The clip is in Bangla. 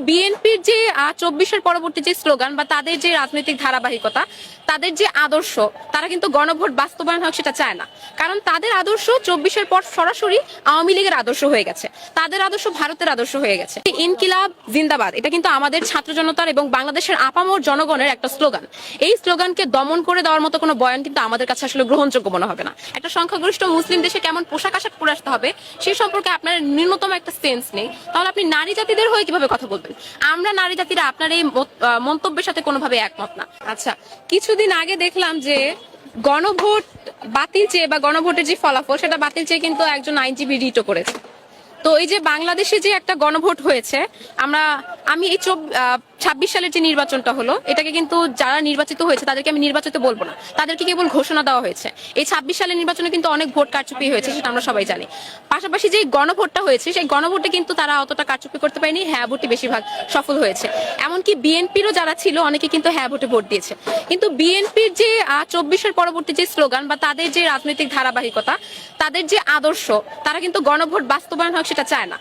বিএনপির যে 24-এর পরবর্তী যে স্লোগান বা তাদের যে রাজনৈতিক ধারাবাহিকতা, তাদের যে আদর্শ, তারা কিন্তু গণভোট বাস্তবায়ন হোক সেটা চায় না। কারণ তাদের আদর্শ 24-এর পর সরাসরি আওয়ামী লীগের আদর্শ হয়ে গেছে, তাদের আদর্শ ভারতের আদর্শ হয়ে গেছে। ইনকিলাব জিন্দাবাদ, এটা কিন্তু আমাদের ছাত্র জনতার এবং বাংলাদেশের আপামর জনগণের একটা স্লোগান। এই স্লোগানকে দমন করে দেওয়ার মতো কোনো বয়ান কিন্তু আমাদের কাছে আসলে গ্রহণযোগ্য মনে হবে না। একটা সংখ্যাগরিষ্ঠ মুসলিম দেশে কেমন পোশাক আশাক পরে আসতে হবে সেই সম্পর্কে আপনার ন্যূনতম একটা সেন্স নেই, তাহলে আপনি নারী জাতিদের হয়ে কিভাবে কথা বলবেন? আমরা নারী জাতিরা আপনার এই মন্তব্যের সাথে কোনোভাবে একমত না। আচ্ছা, কিছুদিন আগে দেখলাম যে গণভোট বাতিল চেয়ে বা গণভোটের যে ফলাফল সেটা বাতিল চেয়ে কিন্তু একজন আইনজীবী রিটও করেছে। তো এই যে বাংলাদেশে যে একটা গণভোট হয়েছে, আমি এই 26 সালের যে নির্বাচনটা হলো, এটাকে কিন্তু যারা নির্বাচিত হয়েছে তাদেরকে আমি নির্বাচিত বলবো না, তাদেরকে কেবল ঘোষণা দেওয়া হয়েছে। এই 26 সালের নির্বাচনে কিন্তু অনেক ভোট কারচুপি হয়েছে, সেটা আমরা সবাই জানি। পাশাপাশি যে গণভোটটা হয়েছে সেই গণভোটে কিন্তু তারা অতটা কারচুপি করতে পারেনি, হ্যাঁ ভোটই বেশিরভাগ সফল হয়েছে। এমনকি বিএনপিরও যারা ছিল অনেকে কিন্তু হ্যাঁ ভোটে ভোট দিয়েছে। কিন্তু বিএনপির যে 24-এর পরবর্তী যে স্লোগান বা তাদের যে রাজনৈতিক ধারাবাহিকতা, তাদের যে আদর্শ, তারা কিন্তু গণভোট বাস্তবায়ন হোক সেটা চায় না।